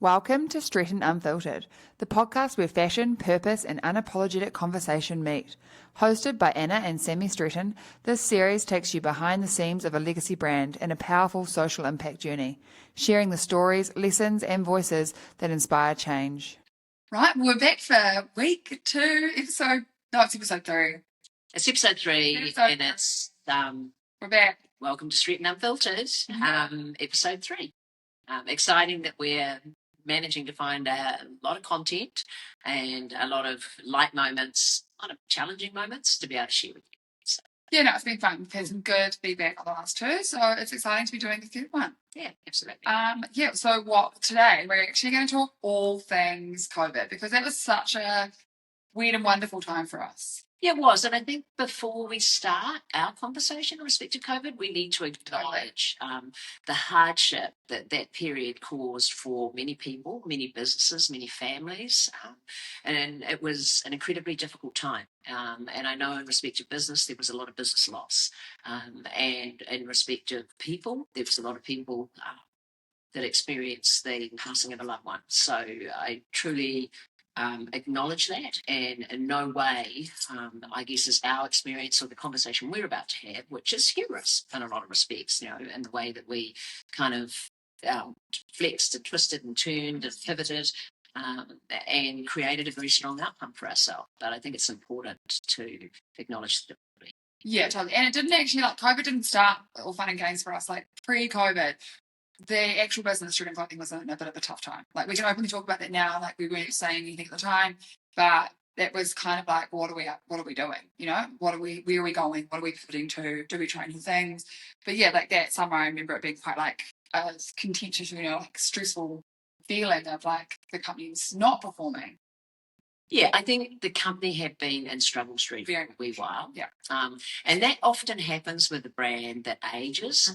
Welcome to Stretton Unfiltered, the podcast where fashion, purpose, and unapologetic conversation meet. Hosted by Annah and Sami Stretton, this series takes you behind the scenes of a legacy brand and a powerful social impact journey, sharing the stories, lessons, and voices that inspire change. Right, we're back for week 2, it's episode 3. It's episode 3, and it's We're back. Welcome to Stretton Unfiltered, episode 3. Exciting that we're managing to find a lot of content and a lot of light moments, a lot of challenging moments to be able to share with you. So, Yeah, no, it's been fun. We've had some good feedback on the last 2, so it's exciting to be doing the third one. yeah, absolutely. So today we're actually going to talk all things COVID, because that was such a weird and wonderful time for us. Yeah, it was. And I think before we start our conversation in respect to COVID, we need to acknowledge the hardship that that period caused for many people, many businesses, many families. And it was an incredibly difficult time. And I know in respect to business, there was a lot of business loss. And in respect of people, there was a lot of people that experienced the passing of a loved one. So I truly acknowledge that, and in no way, I guess, is our experience or the conversation we're about to have, which is humorous in a lot of respects, in the way that we kind of flexed and twisted and turned and pivoted and created a very strong outcome for ourselves. But I think it's important to acknowledge the difficulty. Yeah, totally. And it didn't actually, COVID didn't start all fun and games for us, pre-COVID. The actual business shooting clothing was in a bit of a tough time. We can openly talk about that now. We weren't saying anything at the time, but that was kind of what are we doing? Where are we going? What are we pivoting to? Do we try new things? But yeah, that summer, I remember it being quite a contentious, stressful feeling of the company's not performing. Yeah, I think the company had been in struggle street for a wee while. Yeah. And that often happens with a brand that ages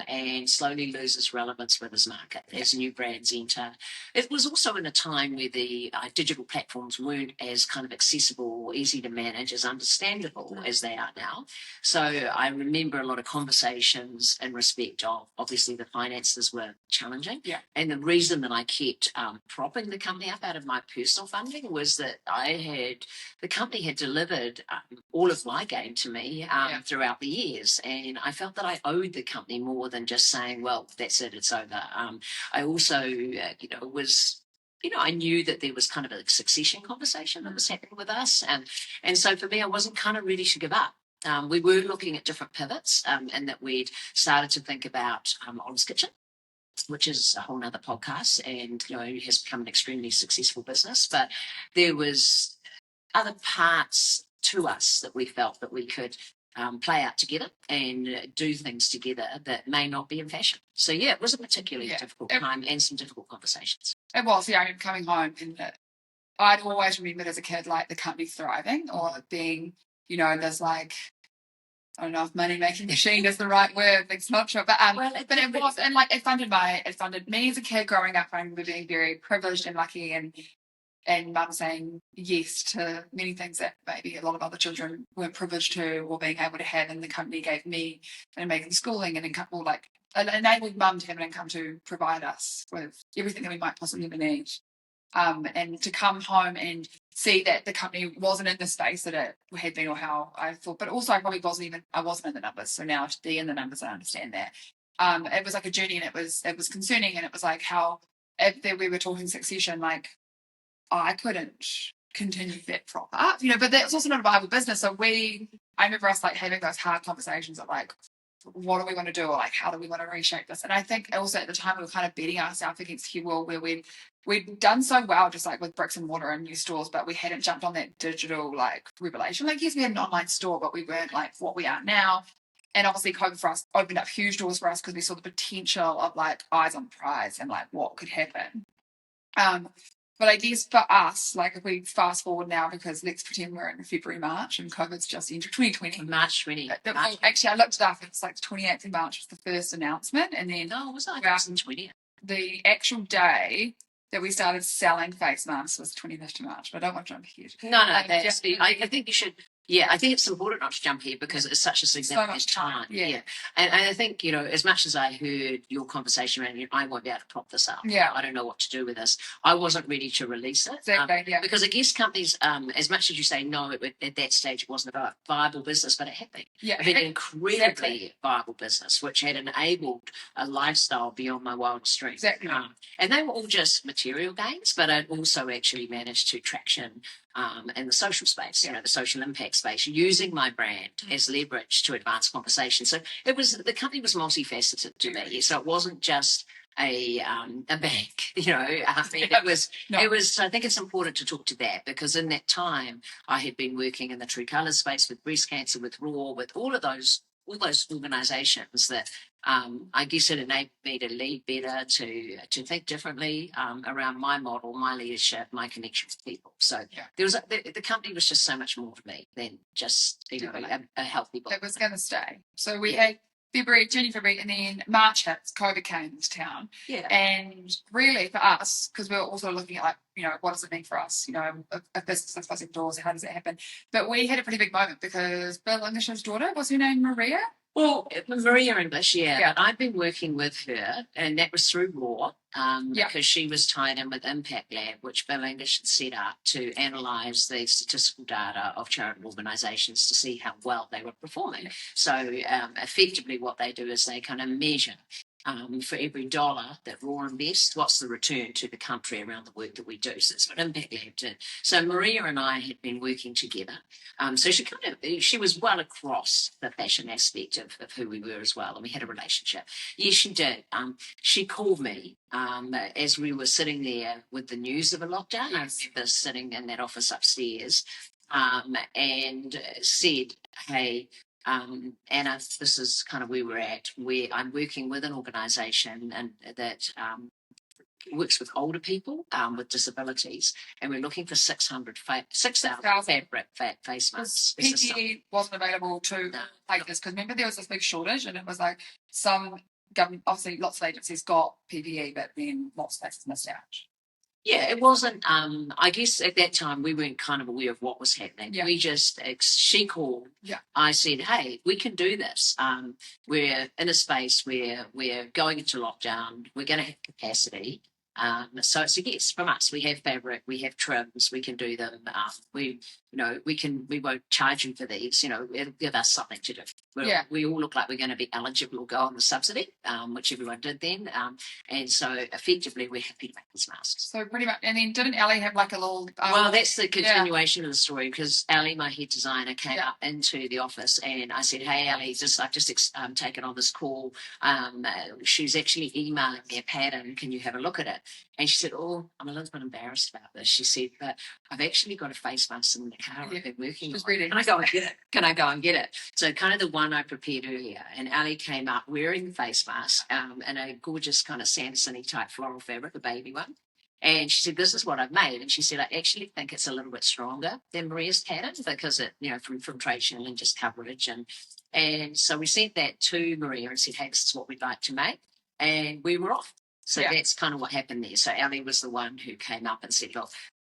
and slowly loses relevance with its market as new brands enter. It was also in a time where the digital platforms weren't as kind of accessible or easy to manage, as understandable as they are now. So I remember a lot of conversations in respect of, obviously, the finances were challenging. Yeah. And the reason that I kept propping the company up out of my personal funding was that the company had delivered all of my game to me throughout the years, and I felt that I owed the company more than just saying, well, that's it, it's over. I also, I knew that there was kind of a succession conversation that was happening with us, and so for me, I wasn't kind of ready to give up. We were looking at different pivots, and that we'd started to think about Olive's Kitchen, which is a whole nother podcast, and has become an extremely successful business. But there was other parts to us that we felt that we could play out together and do things together that may not be in fashion. So yeah, it was a particularly difficult time and some difficult conversations. It was. I remember coming home, and I'd always remembered as a kid the company thriving, or being there's I don't know if money-making machine is the right word. It's not sure, but it was, and it funded me as a kid growing up. I remember being very privileged and lucky, and mum saying yes to many things that maybe a lot of other children weren't privileged to or being able to have. And the company gave me an amazing schooling and income, or enabled mum to have an income to provide us with everything that we might possibly ever need. And to come home and see that the company wasn't in the space that it had been, or how I thought, but also I wasn't in the numbers. So now to be in the numbers, I understand that. It was a journey, and it was concerning, and it was how if we were talking succession, I couldn't continue that proper, but that's also not a viable business. So I remember us having those hard conversations of what do we want to do, or how do we want to reshape this? And I think also at the time we were kind of beating ourselves against the wall, where we'd done so well just with bricks and mortar and new stores, but we hadn't jumped on that digital revelation. Yes, we had an online store, but we weren't what we are now. And obviously COVID for us opened up huge doors for us, because we saw the potential of eyes on the prize and what could happen. But I guess for us, if we fast forward now, because let's pretend we're in February, March, and COVID's just entered 2020. March 20. Actually, I looked it up. It's 28th of March was the first announcement. And then was it 2020? The actual day that we started selling face masks was 25th of March. But I don't want to jump ahead. No, I think you should Yeah, I think it's important not to jump here because it's such a significant much time, time. Yeah. And I think, as much as I heard your conversation around, I won't be able to prop this up. Yeah. I don't know what to do with this. I wasn't ready to release it. Exactly, yeah. Because I guess companies, as much as you say, no, at that stage it wasn't a viable business, but it had been. Yeah. It had been an incredibly viable business, which had enabled a lifestyle beyond my wildest dreams. Exactly. And they were all just material gains, but it also actually managed to traction in the social space, the social impact space, using my brand as leverage to advance conversation. So the company was multifaceted to me. So it wasn't just a bank, it was, I think it's important to talk to that because in that time I had been working in the True Colours space with breast cancer, with RAW, with all those organisations that I guess it enabled me to lead better, to think differently around my model, my leadership, my connection with people. So there was the company was just so much more to me than just a healthy book. It was going to stay. So we had February, and then March hits, COVID came into town. Yeah. And really for us, because we were also looking at what does it mean for us? If business is closing doors, how does it happen? But we had a pretty big moment because Bill English's daughter, what's her name, Maria? Well, Maria English, but I've been working with her, and that was through RAW, because she was tied in with Impact Lab, which Bill English had set up to analyse the statistical data of charitable organisations to see how well they were performing. So effectively what they do is they kind of measure for every dollar that RAW invests, what's the return to the country around the work that we do. So that's what Impact Lab did. So Maria and I had been working together. So she was well across the fashion aspect of who we were as well, and we had a relationship. Yes, she did. She called me as we were sitting there with the news of a lockdown. I remember sitting in that office upstairs and said, hey, Anna, this is kind of where we're at, where I'm working with an organisation and that works with older people with disabilities, and we're looking for 6,000 fabric face masks. PPE wasn't available to take this, because remember there was this big shortage, and it was like some government, obviously lots of agencies got PPE, but then lots of places missed out. Yeah, it wasn't, I guess at that time we weren't kind of aware of what was happening. We just, she called, I said, hey, we can do this. We're in a space where we're going into lockdown, we're going to have capacity. So it's a yes from us. We have fabric, we have trims, we can do them. We won't charge you for these. It'll give us something to do. We all look like we're going to be eligible to go on the subsidy, which everyone did then. And so effectively, we're happy to make these masks. So pretty much. And then didn't Ali have like a little? Well, that's the continuation of the story, because Ali, my head designer, came up into the office, and I said, "Hey, Ali, I've just taken on this call. She's actually emailing me a pattern. Can you have a look at it?" And she said, "Oh, I'm a little bit embarrassed about this." She said, "But I've actually got a face mask in the car I've been working on. Can I go and get it? Can I go and get it?" So kind of the one I prepared earlier. And Ali came up wearing the face mask in a gorgeous kind of Sanderson-y type floral fabric, a baby one. And she said, "This is what I've made." And she said, "I actually think it's a little bit stronger than Maria's pattern because it, from filtration and just coverage." And so we sent that to Maria and said, "Hey, this is what we'd like to make." And we were off. So that's kind of what happened there. So Ali was the one who came up and said, "Look,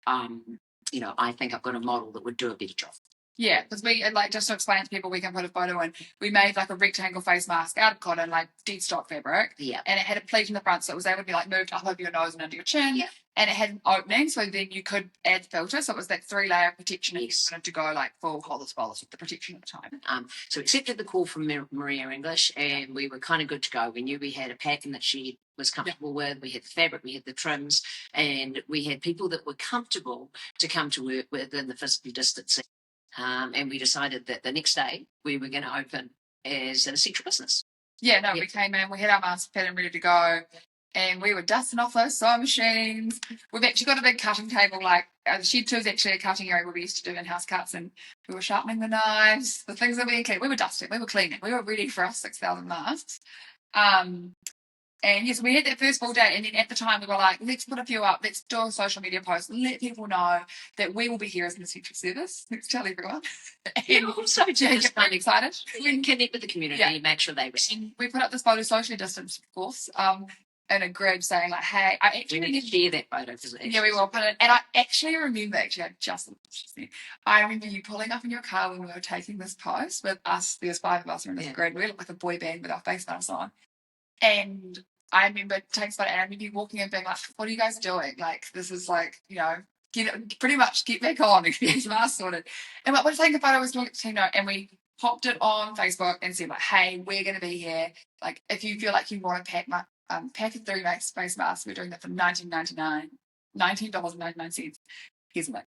I think I've got a model that would do a better job." Yeah, because we, just to explain to people, we can put a photo in. We made like a rectangle face mask out of cotton, like dead stock fabric. Yeah. And it had a pleat in the front, so it was able to be like moved up over your nose and under your chin. Yeah. And it had an opening, so then you could add filter. So it was that 3-layer protection if you wanted to go like full hollis with the protection at the time. So accepted the call from Maria English, and we were kind of good to go. We knew we had a pattern that she was comfortable with. We had the fabric, we had the trims, and we had people that were comfortable to come to work within the physical distancing. And we decided that the next day we were going to open as an essential business. Yeah, no, we came in, we had our master pattern ready to go, and we were dusting off those sewing machines. We've actually got a big cutting table, like shed 2 is actually a cutting area where we used to do in-house cuts, and we were sharpening the knives, the things that we cleaned. We were dusting, we were cleaning, we were ready for our 6,000 masks. And yes, we had that first full day, and then at the time we were like, let's put a few up, let's do a social media post, let people know that we will be here as an essential service. Let's tell everyone. And also just kind of excited. We connect with the community, make sure they receive. And we put up this photo socially distanced, of course. in a group saying like, hey, I We actually need to share that photo. yeah, we will put it. And I actually remember, I remember you pulling up in your car when we were taking this post with us. There was 5 of us in this group. We looked like a boy band with our face masks on. And I remember taking photo, and I remember you walking in being like, what are you guys doing? Like, this is like, pretty much get back on and get these masks sorted. And we're taking a photo, was doing it, and we popped it on Facebook and said like, hey, we're going to be here. Like, if you feel like you want to pack a 3 face mask, we're doing that for $19.99. Here's a link.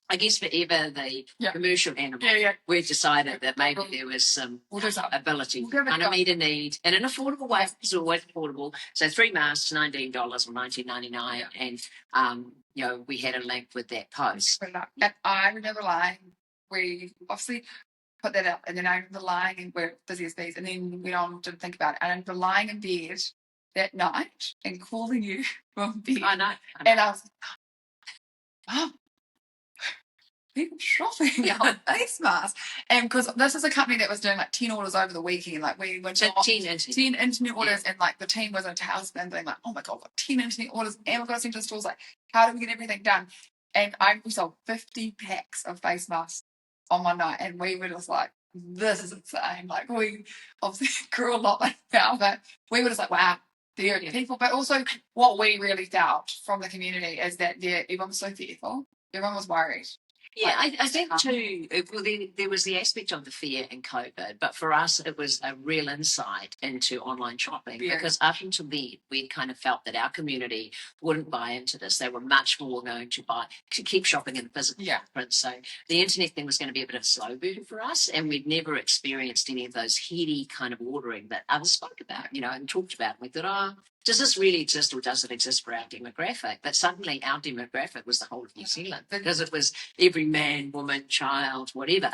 I guess forever the commercial animal, we decided that maybe there was some ability to meet a need in an affordable way. It's always affordable. So 3 masks, $19 or $19.99, and we had a link with that post. And I remember lying. We obviously put that up, and then I remember lying, and we're busy as bees, and then went on to think about it. And I remember lying in bed that night and calling you from bed. I know. And I was like, oh, people shopping our face masks. And because this is a company that was doing like 10 orders over the weekend. Like we went to 10 internet orders, and like the team was in a tailspin being like, oh my God, what 10 internet orders, and we've got to send to the stores. Like, how do we get everything done? And we sold 50 packs of face masks on one night, and we were just like, this is insane. Like, we obviously grew a lot now, but we were just like, wow, there are people. But also what we really felt from the community is that everyone was so fearful. Everyone was worried. Yeah, I think too, there was the aspect of the fear in COVID, but for us it was a real insight into online shopping, because up until then we kind of felt that our community wouldn't buy into this. They were much more going to keep shopping in the physical footprint. So the internet thing was going to be a bit of a slow burn for us, and we'd never experienced any of those heady kind of ordering that others spoke about, and talked about. And we thought, does this really exist, or does it exist for our demographic? But suddenly our demographic was the whole of New Zealand, because it was every man, woman, child, whatever.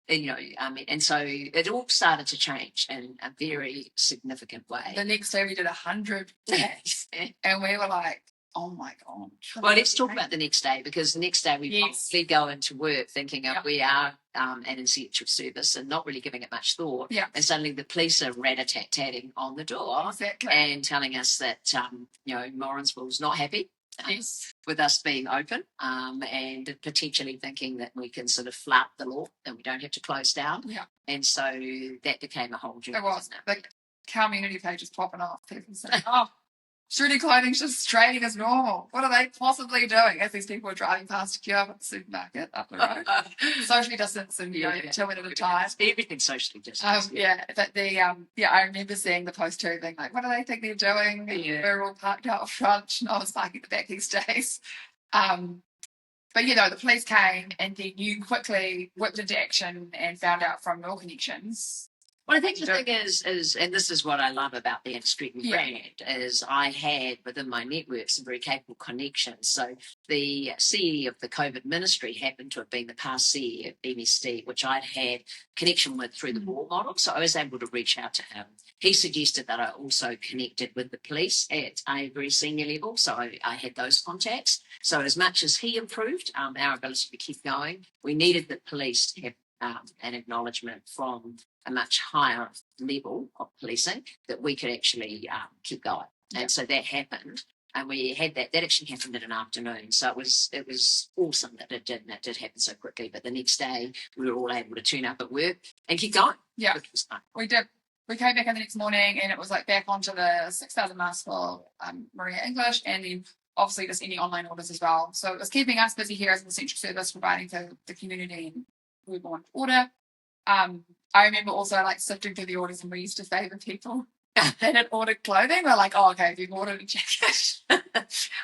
And so it all started to change in a very significant way. The next day we did 100 packs, and we were like, oh my God. Well, let's talk about the next day, because the next day we go into work thinking we are an essential service and not really giving it much thought. Yeah. And suddenly the police are rat-a-tat-tatting on the door and telling us that, Morrinsville's not happy with us being open, and potentially thinking that we can sort of flout the law and we don't have to close down. Yeah. And so that became a whole journey. It was. The community page is popping off. People saying, oh, shooting clothing's just trading as normal. What are they possibly doing? As these people are driving past a queue at the supermarket up the road, socially distanced and 2 minutes at a time. Everything's socially distanced. But I remember seeing the post too, being like, what do they think they're doing? We're all parked out front, and I was parking at the back these days. But the police came, and then you quickly whipped into action and found out from your connections. Well, I think the thing is, and this is what I love about the Annah Stretton brand, is I had within my network some very capable connections. So the CEO of the COVID ministry happened to have been the past CEO of MSD, which I'd had connection with through the war model. So I was able to reach out to him. He suggested that I also connected with the police at a very senior level. So I had those contacts. So as much as he improved our ability to keep going, we needed the police to have an acknowledgement from a much higher level of policing that we could actually keep going. And so that happened, and we had that actually happened in an afternoon. So it was awesome that it did, and it did happen so quickly. But the next day we were all able to turn up at work and keep going. Yeah, we did. We came back in the next morning, and it was like back onto the 6,000 masks for Maria English, and then obviously just any online orders as well. So it was keeping us busy here as an essential service, providing for the community, and we wanted to order. I remember also like sifting through the orders, and we used to favour people that had ordered clothing. We're like, oh, okay, if you've ordered a jacket. I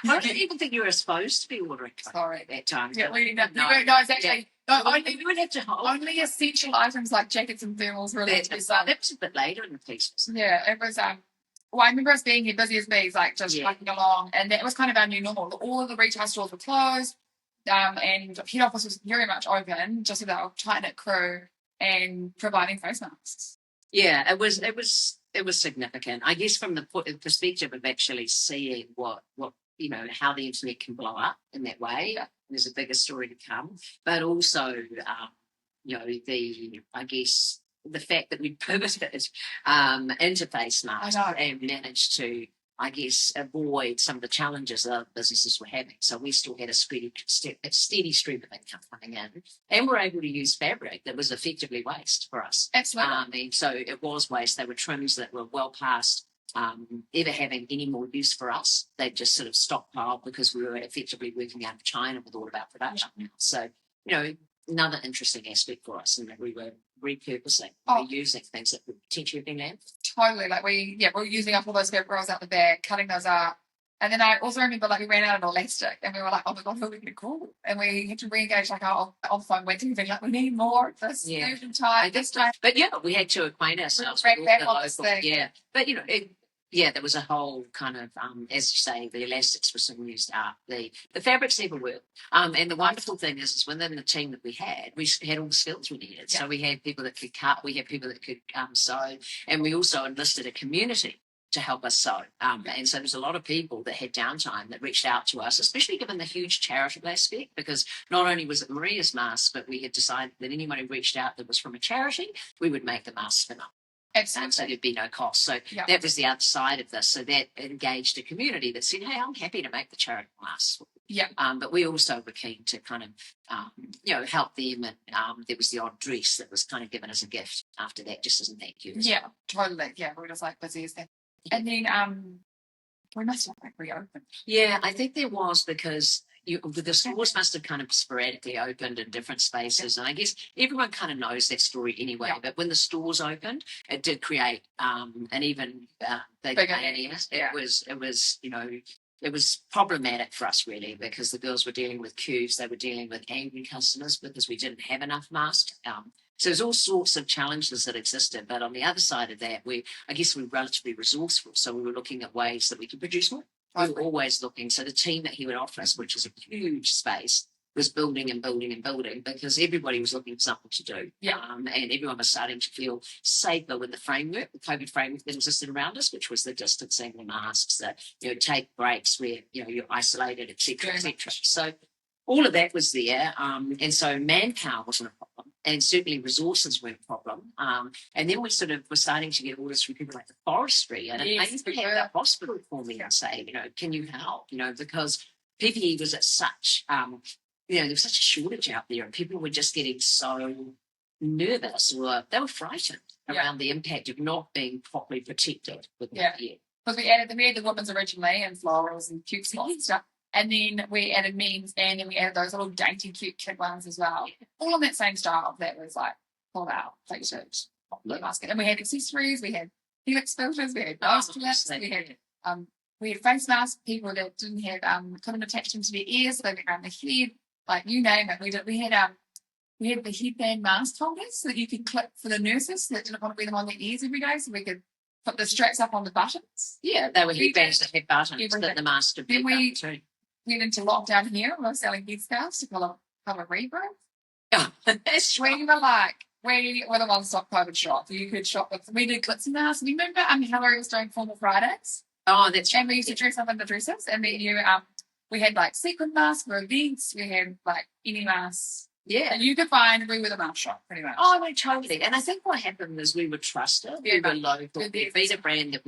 don't even think you were supposed to be ordering clothing. Sorry. At that time. Yeah, it's actually you would have to hold. Only essential items like jackets and thermals were allowed to be sold. That was a bit later in the piece. Yeah, it was. Well, I remember us being here busy as bees, like just trucking along, and that was kind of our new normal. All of the retail stores were closed, and head office was very much open, just with our tight-knit crew and providing face masks. Yeah, it was significant. I guess from the perspective of actually seeing what how the internet can blow up in that way. There's a bigger story to come, but also the fact that we pivoted into face masks and managed to I guess, avoid some of the challenges that other businesses were having. So we still had a steady stream of income coming in, and we're able to use fabric that was effectively waste for us. Absolutely. And so it was waste. They were trims that were well past ever having any more use for us. They just sort of stockpiled because we were effectively working out of China with all of our production. So, another interesting aspect for us in that we were repurposing, reusing things that would potentially have been left. Totally. Like we're using up all those fabric rolls out the back, cutting those up. And then I also remember we ran out of elastic and we were like, oh my God, who are we going to call? And we had to re-engage our on-phone waiting thing, we need more of this fusion type, this type. But we had to acquaint ourselves with all the local, but there was a whole kind of, as you say, the elastics were some used up. The fabrics never worked. And the wonderful thing is within the team that we had all the skills we needed. So we had people that could cut, we had people that could sew, and we also enlisted a community to help us sew. And so there's a lot of people that had downtime that reached out to us, especially given the huge charitable aspect, because not only was it Maria's mask, but we had decided that anyone who reached out that was from a charity, we would make the mask for them. And so there'd be no cost. So that was the other side of this. So that engaged a community that said, hey, I'm happy to make the charity mask. But we also were keen to kind of, help them. And there was the odd dress that was kind of given as a gift after that, just as a thank you. Yeah, totally. Yeah, we were just busy as that. And then we must have reopened. Yeah, I think there was because the stores must have kind of sporadically opened in different spaces. And I guess everyone kind of knows that story anyway. But when the stores opened, it did create an even bigger area. It was problematic for us, really, because the girls were dealing with queues. They were dealing with angry customers because we didn't have enough masks. So there's all sorts of challenges that existed. But on the other side of that, we're relatively resourceful. So we were looking at ways that we could produce more. We were always looking. So the team at Hewitt Office, which is a huge space, was building and building and building because everybody was looking for something to do. And everyone was starting to feel safer with the framework, the COVID framework that existed around us, which was the distancing, the masks, that take breaks where you're isolated, etc., etc. So all of that was there. And so manpower wasn't a problem. And certainly resources weren't a problem. And then we sort of were starting to get orders from people like the forestry. And I used to have the hospital call me and say, can you help? Because PPE was at such, there was such a shortage out there and people were just getting so nervous or they were frightened around the impact of not being properly protected with PPE. Because we added the women's originally and florals and cute spots and stuff. And then we added men's, and then we added those little dainty, cute kid ones as well. All in that same style that was pulled out, t-shirt, basket. And we had accessories, we had helix filters, we had nose clips, we had face masks. People that didn't have couldn't attach them to their ears, so they went around the head, you name it. We had the headband mask holders so that you could clip for the nurses that didn't want to wear them on their ears every day, so we could put the straps up on the buttons. Yeah, they were headbands that had buttons that the mask would pick up too. Went into lockdown here and we were selling headscarves to cover regrowth. That's true. We were the one-stop COVID shop. You could shop with, we did glitz and masks. You remember Hillary was doing formal Fridays? Oh, that's right. And we used to dress up in the dresses. And then we had sequin masks for events. We had any masks. Yeah. And you could find, we were the mask shop pretty much. Oh, no, totally. And I think what happened was we were trusted. We were local. We'd been a brand that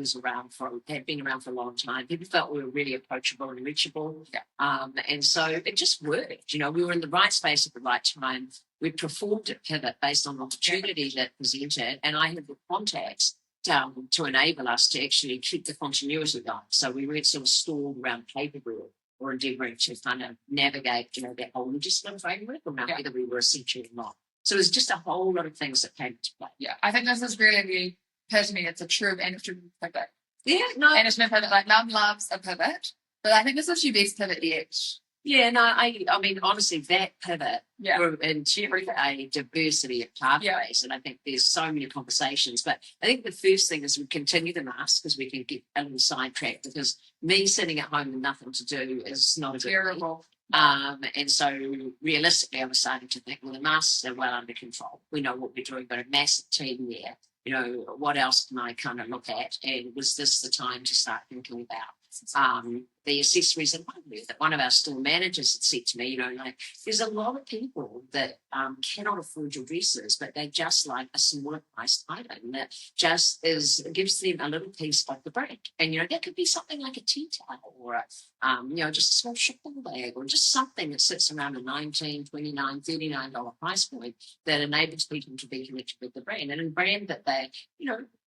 had been around for a long time. People felt we were really approachable and reachable. And so it just worked. We were in the right space at the right time. We performed a pivot based on the opportunity that presented. And I had the contacts to enable us to actually keep the continuity going. So we weren't sort of stalled around paperwork or endeavouring to kind of navigate, that whole legislative framework around whether we were essential or not. So there's just a whole lot of things that came into play. Yeah, I think this is really the epitome. It's a true management pivot. Yeah, no. Management pivot, Mum loves a pivot, but I think this is your best pivot yet. Yeah, no, I mean, honestly, that pivot into a diversity of pathways, and I think there's so many conversations. But I think the first thing is we continue the mask because we can get a little sidetracked because me sitting at home with nothing to do is not a good terrible. And so realistically, I was starting to think, well, the masks are well under control. We know what we're doing, but a massive team there. What else can I kind of look at? And was this the time to start thinking about the accessories and hardware that one of our store managers had said to me, like, there's a lot of people that cannot afford your dresses, but they just like a smaller priced item that just gives them a little piece of the brand. And, that could be something like a tea towel or just a small shopping bag or just something that sits around a $19, $29, $39 price point that enables people to be connected with the brand, and a brand that they,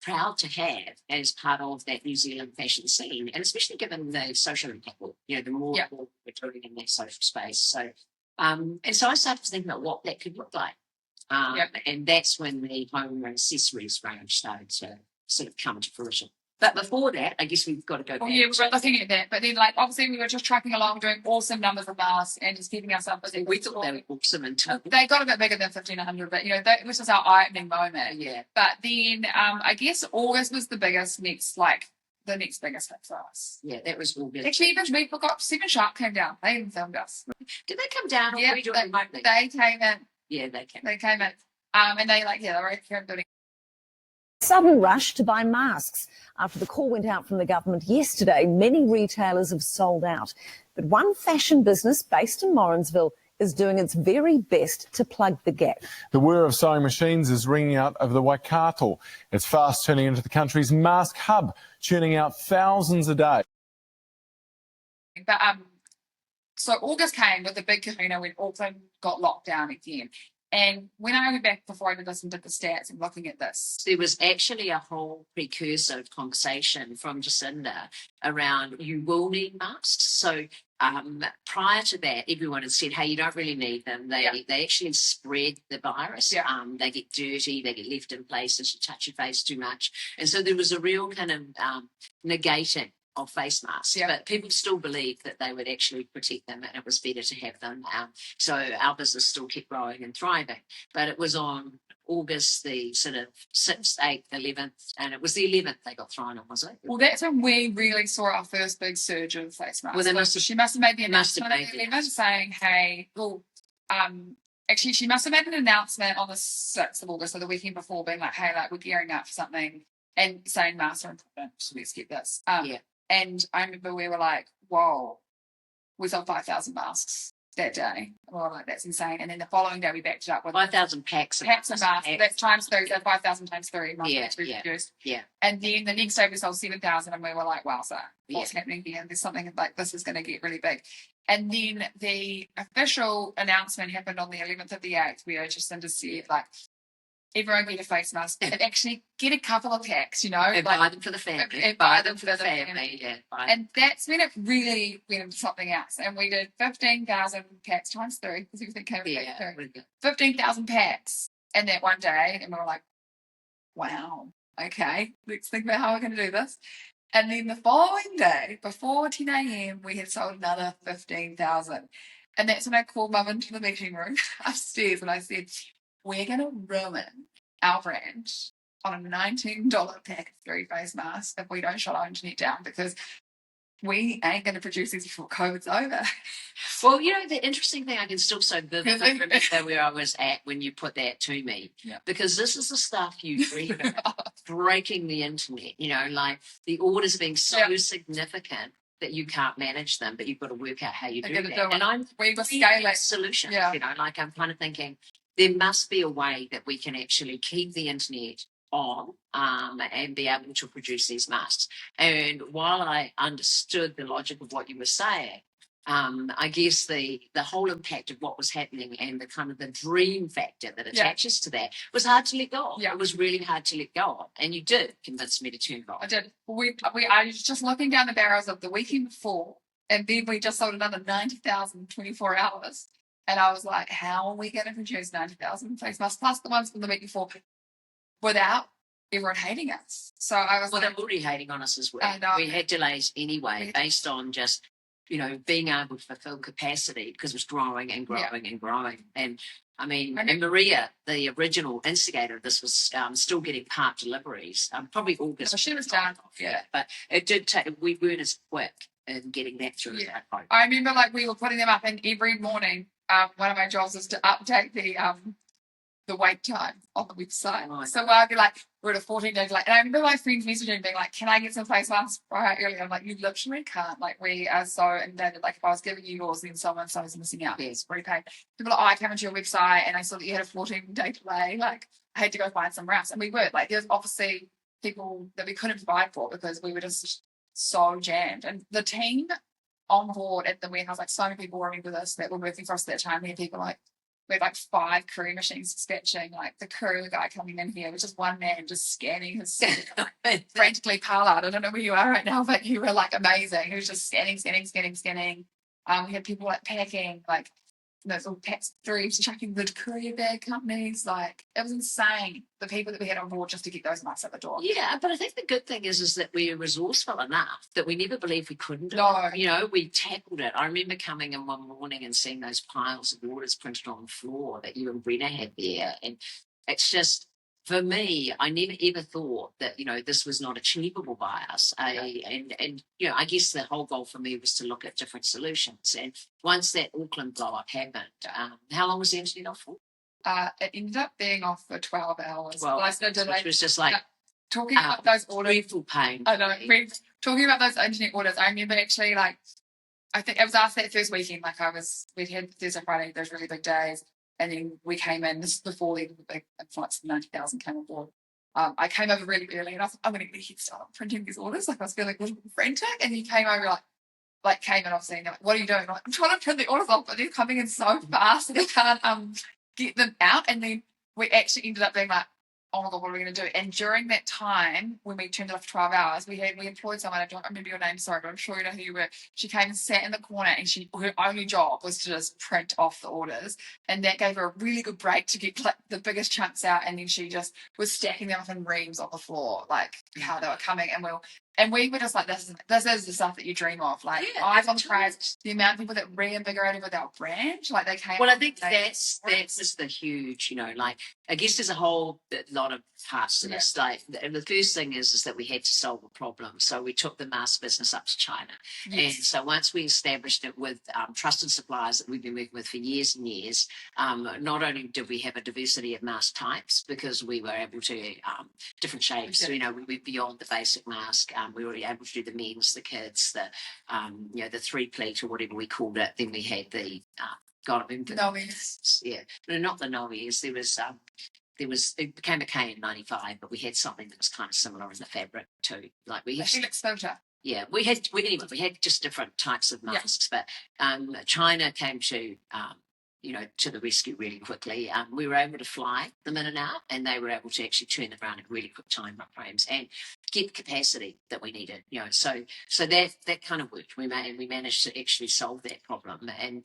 proud to have as part of that New Zealand fashion scene, and especially given the social impact, the more we're doing in that social space. So, and so I started to think about what that could look like. And that's when the home accessories range started to sort of come to fruition. But before that, I guess we've got to go back. Yeah, we were looking at that. But then, obviously, we were just tracking along, doing awesome numbers of masks and just keeping ourselves busy. We thought they were awesome until they got a bit bigger than 1,500, but, that was just our eye-opening moment. Yeah. But then, I guess August was the next biggest hit for us. Yeah, that was August. Actually, even we forgot, 7 Sharp came down. They even filmed us. Did they come down? Yeah, they came in. Yeah, they came. They came in. And they they were here in building. Sudden rush to buy masks. After the call went out from the government yesterday, many retailers have sold out. But one fashion business based in Morrinsville is doing its very best to plug the gap. The whir of sewing machines is ringing out over the Waikato. It's fast turning into the country's mask hub, churning out thousands a day. But so August came with the big kahuna when Auckland got locked down again. And when I went back before I did this and did the stats and looking at this, there was actually a whole precursor conversation from Jacinda around you will need masks. So prior to that, everyone had said, hey, you don't really need them. They actually spread the virus. Yeah. They get dirty, they get left in places, you touch your face too much. And so there was a real kind of negating of face masks, but people still believed that they would actually protect them and it was better to have them. So our business still kept growing and thriving. But it was on August the sort of 6th, 8th, 11th, and it was the 11th they got thrown on, was it? Well, that's when we really saw our first big surge of face masks. Well, she must have made the announcement on the 11th saying, hey, actually, she must have made an announcement on the 6th of August, so the weekend before, being like, hey, we're gearing up for something, and saying masks are important, so let's get this. And I remember we were like, whoa, we sold 5,000 masks that day. And we were like, that's insane. And then the following day we backed it up with 5,000 packs of masks. That's times 3, so 5,000 times 3. Yeah. And then the next day we sold 7,000 and we were like, wow, so what's happening here? There's something like this is going to get really big. And then the official announcement happened on the 11th of the 8th, where Jacinda said, everyone get a face mask and actually get a couple of packs, And buy them for the family. And buy them for the family. Yeah, and that's when it really went into something else. And we did 15,000 packs times 3, because everything came back through. 15,000 packs in that one day. And we were like, wow, okay, let's think about how we're going to do this. And then the following day, before 10 a.m., we had sold another 15,000. And that's when I called Mum into the meeting room upstairs and I said, we're going to ruin our brand on a $19 pack of 3 face masks if we don't shut our internet down, because we ain't going to produce these before COVID's over. Well, the interesting thing, I can still so vividly remember where I was at when you put that to me, because this is the stuff you read about, breaking the internet, the orders being so significant that you can't manage them, but you've got to work out how you do that. And we were scaling solutions, I'm kind of thinking, there must be a way that we can actually keep the internet on and be able to produce these masks. And while I understood the logic of what you were saying, I guess the whole impact of what was happening and the kind of the dream factor that attaches to that was hard to let go of. It was really hard to let go of. And you did convince me to turn it off. I did. I was just looking down the barrels of the weekend before, and then we just sold another 90,000 in 24 hours. And I was like, how are we going to produce 90,000 face masks, plus the ones from the week before, without everyone hating us? So I was they're already hating on us as well. We had delays anyway, based on just, being able to fulfill capacity, because it was growing and growing and growing. And I mean, and Maria, the original instigator of this, was still getting part deliveries, probably August. So she was done. But it did take, we weren't as quick in getting that through that point. I remember we were putting them up, and every morning, one of my jobs is to update the wait time on the website. Right. So I'd be like, we're at a 14-day delay. And I remember my friends messaging being like, can I get some face masks right earlier? I'm like, you literally can't. Like, we are so inundated. Like, if I was giving you yours, then someone's missing out. It's pretty paid. People are like, I came into your website and I saw that you had a 14-day delay. Like, I had to go find somewhere else. And we were. Like, there's obviously people that we couldn't provide for because we were just so jammed. And the team on board at the warehouse, like, so many people were with us that were working for us at that time. We had people like, we had like 5 crew machines dispatching, like the crew guy coming in here was just one man just scanning his frantically Pollard. I don't know where you are right now, but you were like amazing. He was just scanning. We had people like packing, like those little packs through, checking the courier bag companies. Like, it was insane, the people that we had on board just to get those masks at the door. Yeah, but I think the good thing is that we're resourceful enough that we never believed we couldn't do No. it. You know, we tackled it. I remember coming in one morning and seeing those piles of orders printed on the floor that you and Brenna had there. And it's just, for me, I never ever thought that, you know, this was not achievable by us. And you know, I guess the whole goal for me was to look at different solutions. And once that Auckland blow up happened, how long was the internet off for? It ended up being off for 12 hours. Well, which was just like talking about those orders. Dreadful pain. I know. Talking about those internet orders, I remember actually, like, I think it was after that first weekend. Like, we'd had Thursday, Friday, those really big days, and then we came in. This is before the big influx of 90,000 came on board. I came over really early, and I thought, I'm going to get a head start on printing these orders. Like, I was feeling a little frantic, and he came over like came in, obviously, and they're like, what are you doing? I'm like, I'm trying to print the orders off, but they're coming in so fast that I can't get them out. And then we actually ended up being like, oh my God, what are we going to do? And during that time, when we turned it off for 12 hours, we employed someone, I don't remember your name, sorry, but I'm sure you know who you were. She came and sat in the corner, and her only job was to just print off the orders. And that gave her a really good break to get like the biggest chunks out. And then she just was stacking them up in reams on the floor, like how they were coming. And we were just like, this is the stuff that you dream of. Like, eyes on the prize, the amount of people that reinvigorated with our brand, like they came. Well, I think that's just the huge, you know, like, I guess there's a whole lot of parts to this. Like, the first thing is that we had to solve a problem. So we took the mask business up to China. Yes. And so once we established it with trusted suppliers that we've been working with for years and years, not only did we have a diversity of mask types, because we were able to, different shapes, so, you know, we went beyond the basic mask. We were able to do the men's, the kids, the you know, the 3-pleat or whatever we called it. Then we had the Nomies. Yeah, no, not the Nomies. There was it became a K in '95, but we had something that was kind of similar in the fabric too. Like we had Helix filter. Yeah, we had just different types of masks, but China came to you know, to the rescue really quickly. We were able to fly them in and out, and they were able to actually turn them around in really quick time frames and get the capacity that we needed. You know, so that kind of worked. We managed to actually solve that problem. And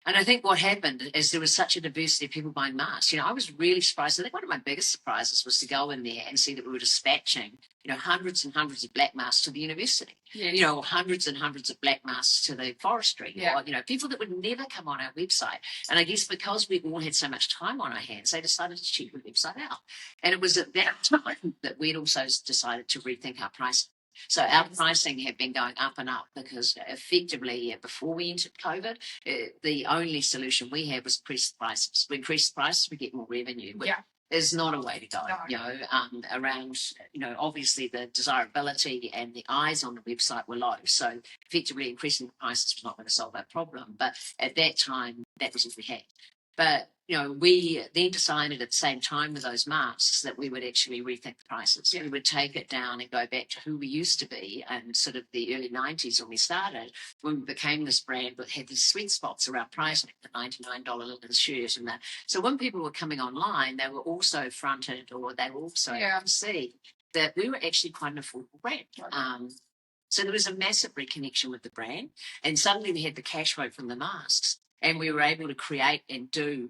I think what happened is there was such a diversity of people buying masks. You know, I was really surprised. I think one of my biggest surprises was to go in there and see that we were dispatching, you know, hundreds and hundreds of black masks to the university. Yeah. You know, hundreds and hundreds of black masks to the forestry. Yeah. Or, you know, people that would never come on our website. And I guess because we all had so much time on our hands, they decided to check the website out. And it was at that time that we'd also decided to rethink our pricing. So our pricing had been going up and up because effectively before we entered COVID, the only solution we had was increase the prices. We increase the prices, we get more revenue. Is not a way to go, you know, around, you know, obviously the desirability and the eyes on the website were low. So effectively increasing the prices was not going to solve that problem. But at that time, that was what we had. But, you know, we then decided at the same time with those masks that we would actually rethink the prices. Yeah. We would take it down and go back to who we used to be and sort of the early 90s when we started, when we became this brand that had these sweet spots around pricing, the $99 linen shirt and that. So when people were coming online, they were also fronted or they were also able to see that we were actually quite an affordable brand. Right. So there was a massive reconnection with the brand, and suddenly we had the cash flow from the masks. And we were able to create and do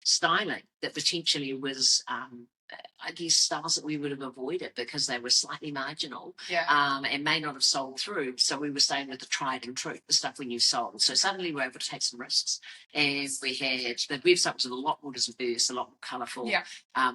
styling that potentially was, I guess, styles that we would have avoided because they were slightly marginal and may not have sold through. So we were staying with the tried and true, the stuff we knew sold. So suddenly we were able to take some risks. And we had, the website was a lot more diverse, a lot more colourful. Yeah.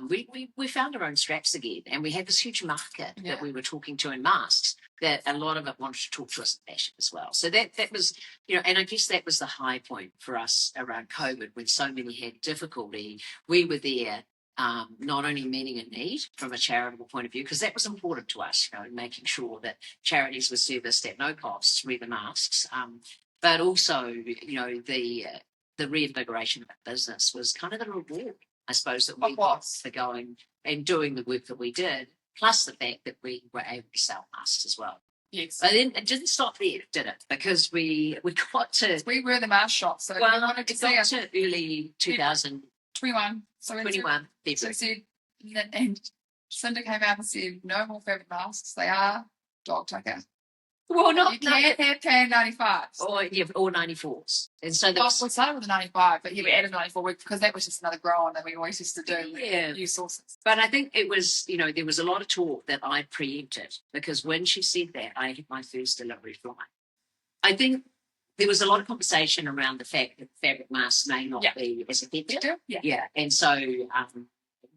We found our own straps again. And we had this huge market that we were talking to in masks. that a lot of it wanted to talk to us in fashion as well. So that was, and I guess that was the high point for us around COVID when so many had difficulty. We were there not only meeting a need from a charitable point of view, because that was important to us, making sure that charities were serviced at no cost with the masks, but also, the reinvigoration of the business was kind of the reward, I suppose, that we got for going and doing the work that we did, plus the fact that we were able to sell masks as well. Yes. But then it didn't stop there, did it? Because we got to... We were the mask shop, so we wanted to see us. Early 2021. 21. So we said, and Cinda came out and said, no more fabric masks. They are dog tucker. Well, You can't have KN95s. Or 94s. And so We started with the 95, but we added 94 because that was just another grow on that we always used to do with new sources. But I think it was, there was a lot of talk that I preempted because when she said that, I had my first delivery flight. I think there was a lot of conversation around the fact that fabric masks may not be as effective. Yeah. And so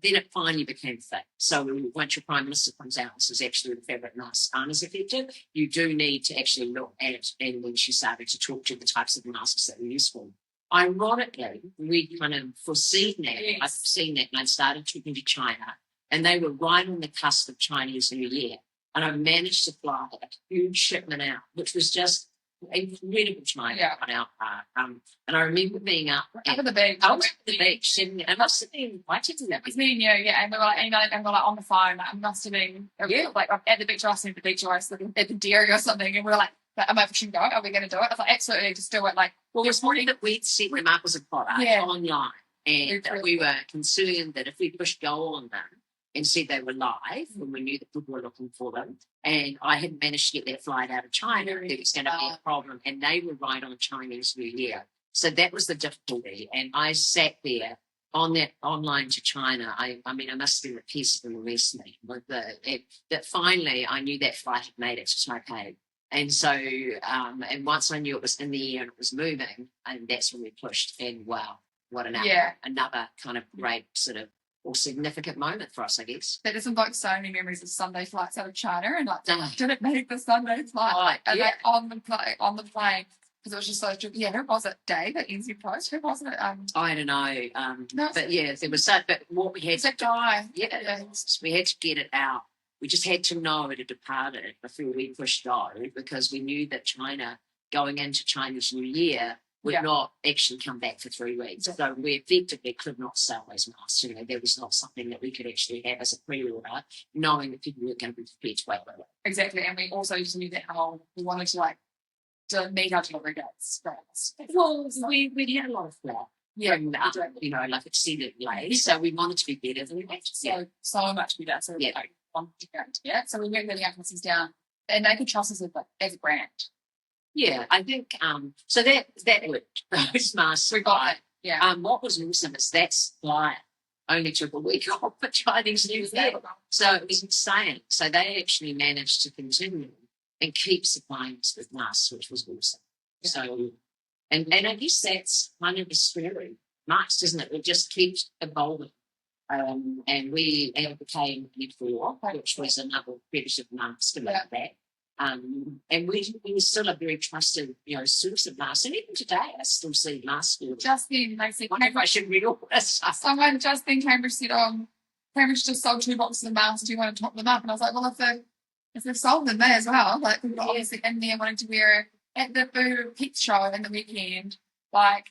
then it finally became a thing. So once your Prime Minister comes out and says actually the fabric masks aren't as effective, you do need to actually look at, and when she started to talk to the types of masks that were useful. Ironically, we kind of foreseen that. Yes. I've seen that, and I started talking to China, and they were right on the cusp of Chinese New Year. And I managed to fly a huge shipment out, which was just incredible China on our part. And I remember being up at the beach. I was at the beach, and it must have been quite It was me and you, and we were like emailing, and we were like on the phone. Like, it must have been like at the beach. I was at the beach, or I was looking at the dairy or something, and we were like, "Am I pushing go? Are we going to do it?" I was like, "Absolutely, just do it." Like, well, this morning that we'd set them up as a product online, and we were considering that if we pushed go on them and said they were live when we knew that people were looking for them. And I had managed to get that flight out of China. It was going to be a problem. And they were right on Chinese New Year. So that was the difficulty. And I sat there on that online to China. I mean, I must have been a piece of the rest of me. That finally I knew that flight had made it to Taipei. And so, and once I knew it was in the air and it was moving, and that's when we pushed. And wow, what another kind of great sort of or significant moment for us, I guess. That just invokes so many memories of Sunday flights out of China, and like, did it make the Sunday flight? And like on the plane, because it was just so true. Yeah, who was it? Dave at NZ Post? Who was it? I don't know. But yeah, there was that. But what we had to guy. We had to get it out. We just had to know it had departed before we pushed go, because we knew that China going into Chinese New Year would not actually come back for 3 weeks. So we effectively could not sell those masks. There was not something that we could actually have as a pre-order, knowing that people were going to be prepared to wait. Exactly. And we also just knew that we wanted to meet our delivery dates. Well, we had a lot of flack. Yeah, like extended delays. So we wanted to be better than that. So much better. So so we went really up down, and they could trust us as a brand. Yeah, I think so that worked. Those masks we got it. Yeah. What was awesome is that supply only took a week off for Chinese New Year. So it was insane. So they actually managed to continue and keep supplying us with masks, which was awesome. Yeah. So and I guess that's kind of the story. Masks, isn't it? It just keeps evolving. And we became Ebook, which was another credited mask about that. And we were still a very trusted, source of masks. And even today, I still see masks. Just then, they said, I should read all this. Someone just then Cambridge said, Cambridge just sold 2 boxes of masks. Do you want to top them up? And I was like, well, if they've sold them, they as well. Like, people are obviously in there wanting to wear it at the pet show in the weekend. Like,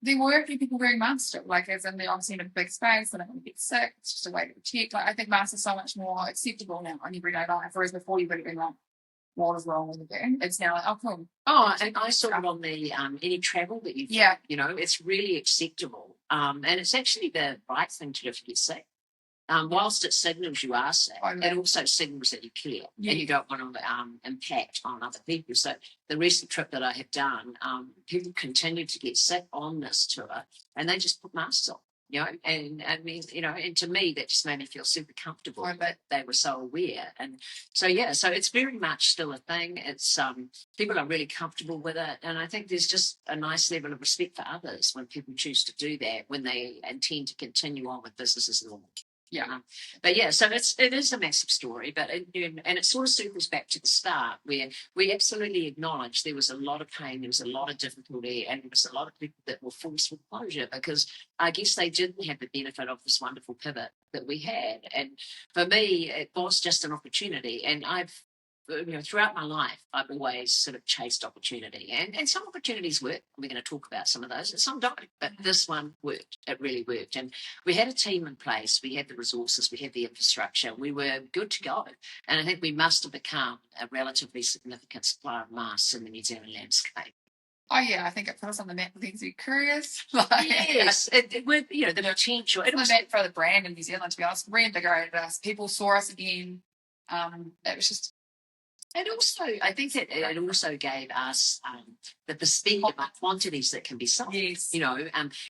there were a few people wearing masks still, like, as in they're obviously in a big space, they don't want to get sick. It's just a way to protect. Like, I think masks are so much more acceptable now in everyday life, whereas before you would have been like, what is wrong with it? It's now like, oh, cool. Oh, and I saw it on the any travel that you've it's really acceptable. And it's actually the right thing to do if you get sick. Whilst it signals you are sick, it also signals that you care and you don't want to impact on other people. So the recent trip that I have done, people continued to get sick on this tour, and they just put masks on. And I mean, and to me, that just made me feel super comfortable that they were so aware. And so, so it's very much still a thing. It's people are really comfortable with it. And I think there's just a nice level of respect for others when people choose to do that, when they intend to continue on with business as normal. Yeah. But yeah, so it is a massive story, but and it sort of circles back to the start where we absolutely acknowledged there was a lot of pain, there was a lot of difficulty, and there was a lot of people that were forced with closure because I guess they didn't have the benefit of this wonderful pivot that we had. And for me, it was just an opportunity, and throughout my life, I've always sort of chased opportunity, and some opportunities work. We're going to talk about some of those, and some don't. But this one worked. It really worked, and we had a team in place. We had the resources. We had the infrastructure. We were good to go, and I think we must have become a relatively significant supplier of masks in the New Zealand landscape. Oh yeah, I think it put us on the map for things to be curious. Yes, it would. The potential. It was meant for the brand in New Zealand, to be honest. Reinvigorated us. People saw us again. It was just. And also, I think that it also gave us the perspective of quantities that can be sold. Yes.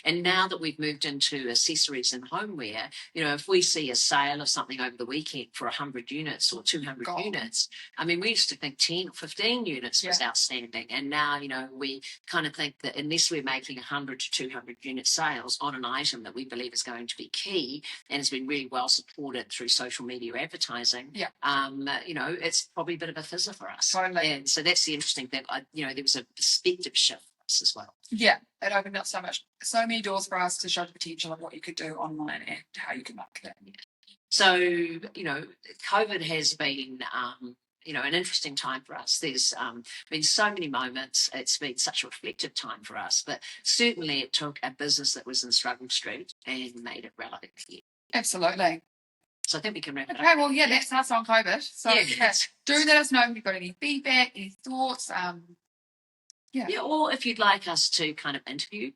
And now that we've moved into accessories and homeware, if we see a sale of something over the weekend for 100 units or 200 units, I mean, we used to think 10 or 15 units was outstanding. And now, we kind of think that unless we're making 100 to 200 unit sales on an item that we believe is going to be key and has been really well supported through social media advertising, it's probably a bit of a fizzer for us. Totally. And so that's the interesting thing. There was a perspective shift for us as well. Yeah, it opened up so many doors for us to show the potential of what you could do online and how you can market it. So, COVID has been, an interesting time for us. There's been so many moments. It's been such a reflective time for us, but certainly it took a business that was in struggle street and made it relevant here. Absolutely. So I think we can wrap it up. Okay, well, that's us on COVID. So do let us know if you've got any feedback, any thoughts. Or if you'd like us to kind of interview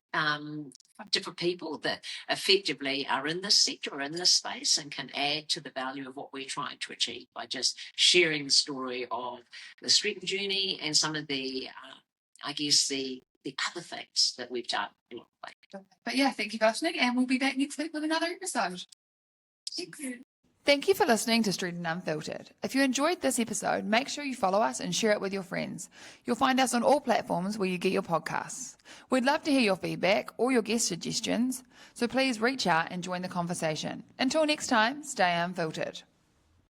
different people that effectively are in this sector or in this space and can add to the value of what we're trying to achieve by just sharing the story of the Stretton journey and some of the, the other things that we've done along the way. But thank you for listening, and we'll be back next week with another episode. Thanks. Thank you for listening to Stretton Unfiltered. If you enjoyed this episode, make sure you follow us and share it with your friends. You'll find us on all platforms where you get your podcasts. We'd love to hear your feedback or your guest suggestions, so please reach out and join the conversation. Until next time, stay unfiltered.